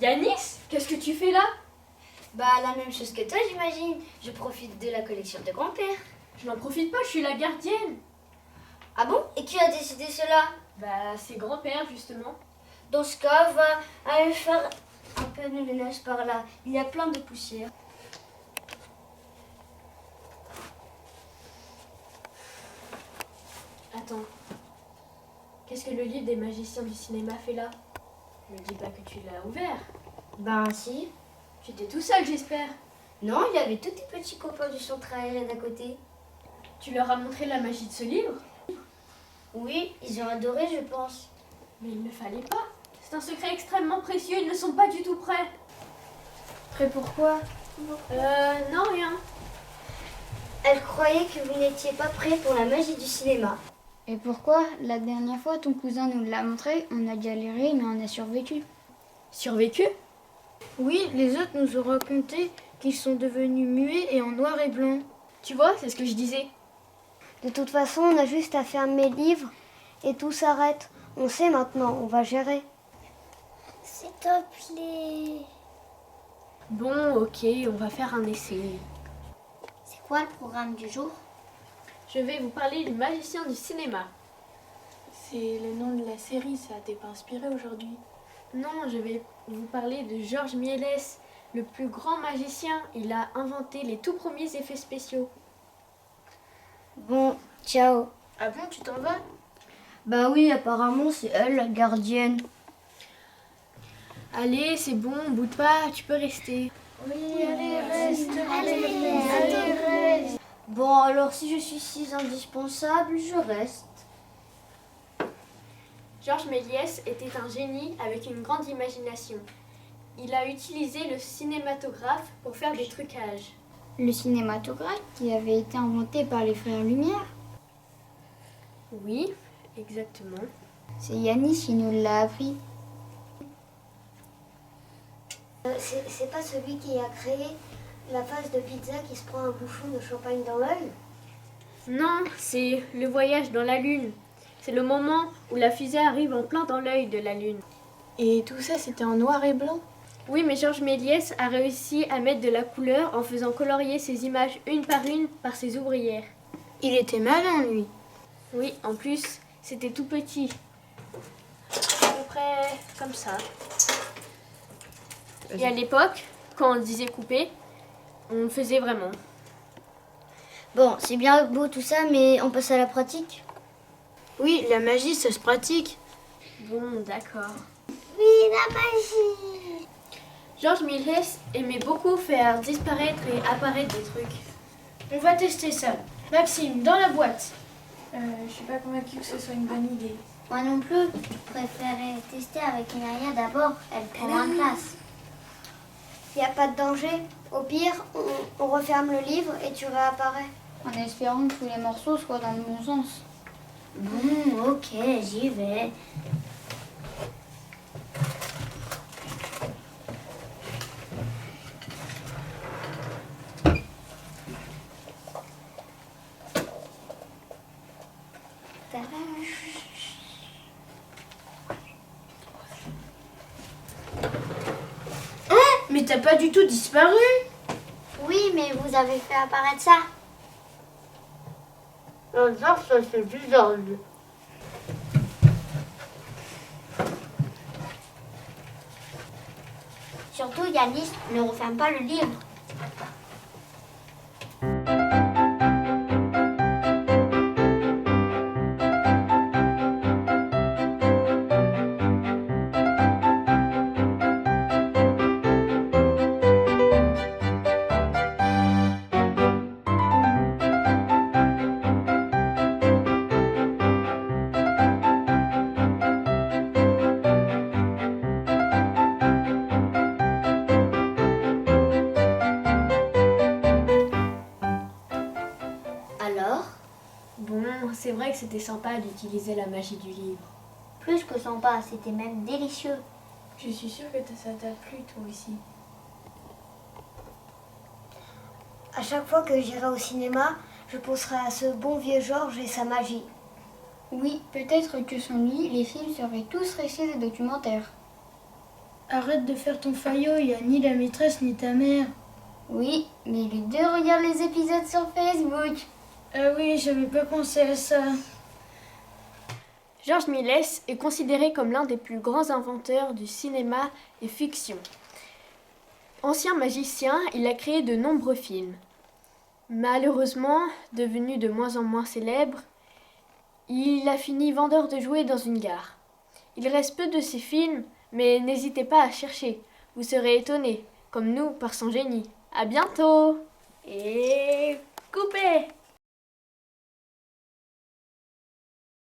Yanis, qu'est-ce que tu fais là? Bah la même chose que toi j'imagine. Je profite de la collection de grand-père. Je n'en profite pas, je suis la gardienne. Ah bon? Et qui a décidé cela? Bah c'est grand-père justement. Dans ce cas, va aller faire un peu de ménage par là. Il y a plein de poussière. Attends. Qu'est-ce que le livre des magiciens du cinéma fait là? Ne dis pas que tu l'as ouvert. Ben si. Tu étais tout seul, j'espère. Non, il y avait tous tes petits copains du centre aérien d'à côté. Tu leur as montré la magie de ce livre? Oui, ils ont adoré, je pense. Mais il ne fallait pas. C'est un secret extrêmement précieux, ils ne sont pas du tout prêts. Prêt pourquoi? Non, rien. Elle croyait que vous n'étiez pas prêt pour la magie du cinéma. Et pourquoi? La dernière fois, ton cousin nous l'a montré, on a galéré, mais on a survécu. Survécu? Oui, les autres nous ont raconté qu'ils sont devenus muets et en noir et blanc. Tu vois, c'est ce que je disais. De toute façon, on a juste à fermer le livre et tout s'arrête. On sait maintenant, on va gérer. S'il te plaît. Bon, ok, on va faire un essai. C'est quoi le programme du jour? Je vais vous parler du magicien du cinéma. C'est le nom de la série, ça t'est pas inspiré aujourd'hui? Non, je vais vous parler de Georges Méliès, le plus grand magicien. Il a inventé les tout premiers effets spéciaux. Bon, ciao. Ah bon, tu t'en vas? Bah oui, apparemment, c'est elle la gardienne. Allez, c'est bon, boude pas, tu peux rester. Oui, allez, reste, allez, reste. Bon, alors si je suis si indispensable, je reste. Georges Méliès était un génie avec une grande imagination. Il a utilisé le cinématographe pour faire des trucages. Le cinématographe qui avait été inventé par les frères Lumière. Oui, exactement. C'est Yanis qui nous l'a appris. C'est pas celui qui a créé la face de pizza qui se prend un bouchon de champagne dans l'œil? Non, c'est le voyage dans la Lune. C'est le moment où la fusée arrive en plein dans l'œil de la Lune. Et tout ça, c'était en noir et blanc? Oui, mais Georges Méliès a réussi à mettre de la couleur en faisant colorier ses images une par ses ouvrières. Il était malin, lui. Oui, en plus, c'était tout petit. À peu près comme ça. Et à l'époque, quand on disait couper, on le faisait vraiment. Bon, c'est bien beau tout ça, mais on passe à la pratique? Oui, la magie, ça se pratique. Bon, d'accord. Oui, la magie! Georges Méliès aimait beaucoup faire disparaître et apparaître des trucs. On va tester ça. Maxime, dans la boîte. Je suis pas convaincue que ce soit une bonne idée. Moi non plus. Je préférais tester avec Inaria d'abord. Elle prend moins de place. Y a pas de danger. Au pire, on referme le livre et tu réapparais. En espérant que tous les morceaux soient dans le bon sens. Bon, ok, j'y vais. Mais t'as pas du tout disparu. Oui, mais vous avez fait apparaître ça. Ça c'est bizarre. Surtout, Yanis, ne referme pas le livre. Alors, Bon, c'est vrai que c'était sympa d'utiliser la magie du livre. plus que sympa, c'était même délicieux. Je suis sûre que ça t'a plu, toi aussi. À chaque fois que j'irai au cinéma, je penserai à ce bon vieux Georges et sa magie. Oui, peut-être que sans lui, les films seraient tous restés des documentaires. arrête de faire ton faillot, il n'y a ni la maîtresse ni ta mère. Oui, mais les deux regardent les épisodes sur Facebook. Ah oui, j'avais pas pensé à ça. Georges Méliès est considéré comme l'un des plus grands inventeurs du cinéma et fiction. Ancien magicien, il a créé de nombreux films. Malheureusement, devenu de moins en moins célèbre, il a fini vendeur de jouets dans une gare. Il reste peu de ses films, mais n'hésitez pas à chercher. Vous serez étonnés, comme nous, par son génie. À bientôt! Et coupez!